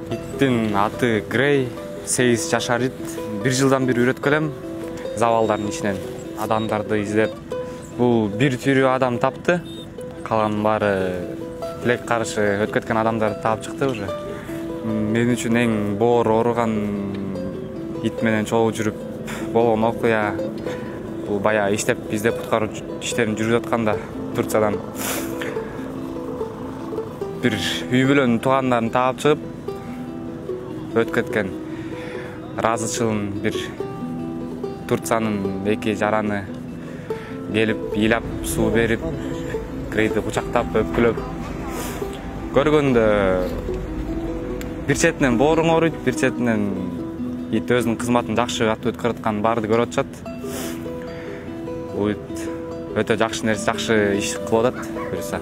Иттин аты Грей, 8 жашар ит. 1 жылдан бери үйрөткөлөм завалдардын ичинен адамдарды издеп. Бул бир түрү адам тапты. Калган баары тилек каршы өтүп кеткен адамдарды таап чыкты уже. Мен үчүн эң боор ооруган ит менен чогуу жүрүп болгон окуя. Бул бая издеп куткаруу иштерин жүрүп атканда Турциядан бир үй бүлөнүн туугандарын таап чыгып өтүп кеткен ыраазычылын бир Турциянын 2 жараны келип ыйлап суу берип Грейди кучактап өпкүлөп көргөндө бир четинен бооруң ооруйт, бир четинен ит өзүнүн кызматын жакшы атып өткөрүп атканын баарды көрүп атышат. Бул ит өтө жакшы нерсе, жакшы иш кылып атат буюрса.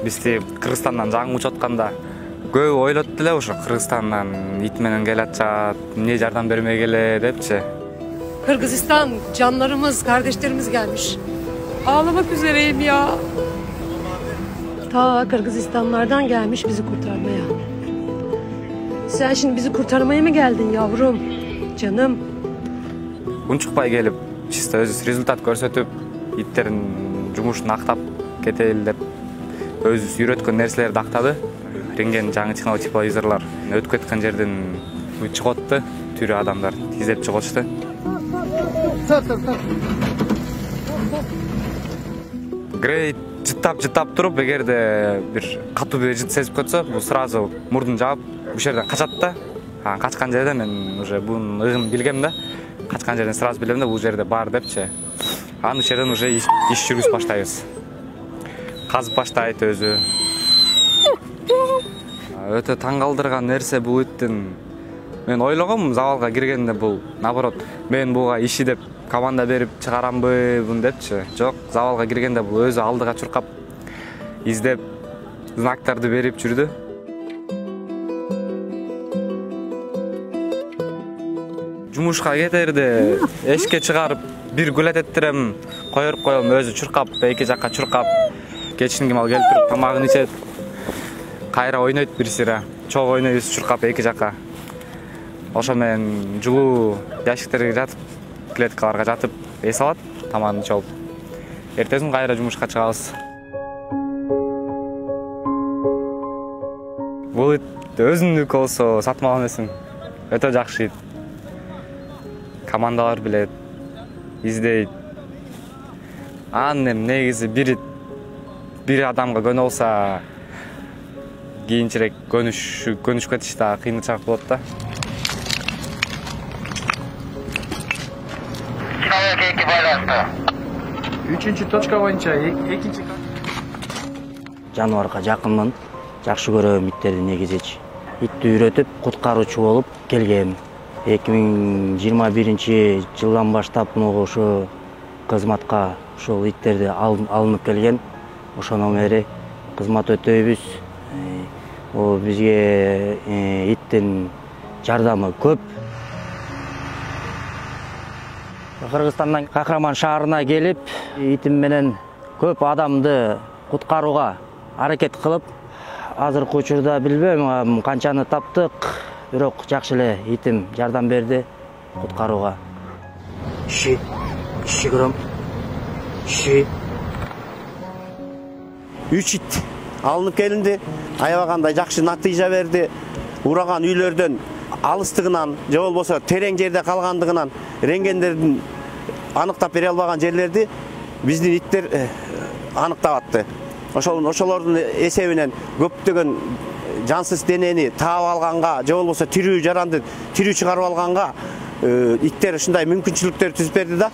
Бизди Кыргызстандан жаңы учуп атканда көбү ойлотту эле ошо Кыргызстандан ит менен келатышат, эмне жардам бермек эле депчи. Kırgızistan canlarımız, kardeşlerimiz gelmiş. Ağlamak üzereyim ya. Ta Kırgızistanlardan gelmiş bizi kurtarmaya. Sen şimdi bizi kurtarmaya mı geldin yavrum? Canım. Унчукпай келип, чисто өзүбүз результат көрсөтүп, иттердин жумушун актап кетели деп өзүбүз үйрөткөн нерселерди актады. Рентген жаңы тепловизорлор өтүп кеткен жерден чыгыптты, түрү адамдар издеп чыгышты. Грей жыттап туруп, эгерде бир катуу бир жыт сезип кетсе, бул сразу мурдун жаап, бул жерден качат да. Качкан жерде мен уже бунун ыгын билгем да. Качкан жерден сразу билем да, бул жерде бар депчи. Аны жерден уже иш жүргүзүп баштайбыз. Казып баштайт өзү. Өтө таң калтырган нерсе бул иттин. Мен ойлогом завалга киргенде бул наоборот, мен буга иши деп команда берип чыгарамбы бун депчи. Жок, завалга киргенде бул өзү алдыга чуркап издеп знактарды берип жүрдү. Жумушка кетерде эшикке чыгарып бир гүлөт эттирем, коюп коем, өзү чуркап, эки жакка чуркап, кечинги мал келип туруп тамагын ичет. Кайра ойнойт бир сыра, чогуу ойнойбуз чуркап эки жакка. Ошо менен жылуу ящиктерге жатып, клеткаларга жатып, эс алат, тамагын ичип. Эртесин кайра жумушка чыгабыз. Бул ит өзүнүкү болсо сатып алган эмесмин. Өтө жакшы ит. Командалар билет, издейт. Анын негизи бир адамга көнө болса, кийинчерээк көнүшүп кетиш да кыйынчыраак болот да. Үчүнчү точка боюнча экинчи жаныбарга жакынмын, жакшы көрөм иттерди негизичи. Итти үйрөтүп, куткаруучу болуп келгем. 2021 жылдан баштап ошо кызматка ошол иттерди алынып келген. Ошондон бери кызмат өтөйбүз. Бизге иттин жардамы көп. Кыргызстандан Кахраман шаарына келип, итим менен көп адамды куткарууга аракет кылып, азыркы учурда билбейм канчаны таптык, бирок жакшы эле итим жардам берди куткарууга. Иши көрөм. Иши 3 ит алынып келинди, аябагандай жакшы натыйжа берди. Ураган үйлөрдөн алыстыгынан, же болбосо терең жерде калгандыгынан рентгендердин аныктап бере албаган жерлерди биздин иттер аныктап атты. Ошолордун эсебинен көптөгөн жансыз денени таап алганга, же болбосо тирүү жаранды тирүү чыгарып алганга иттер ушундай мүмкүнчүлүктөр түзүп берди да.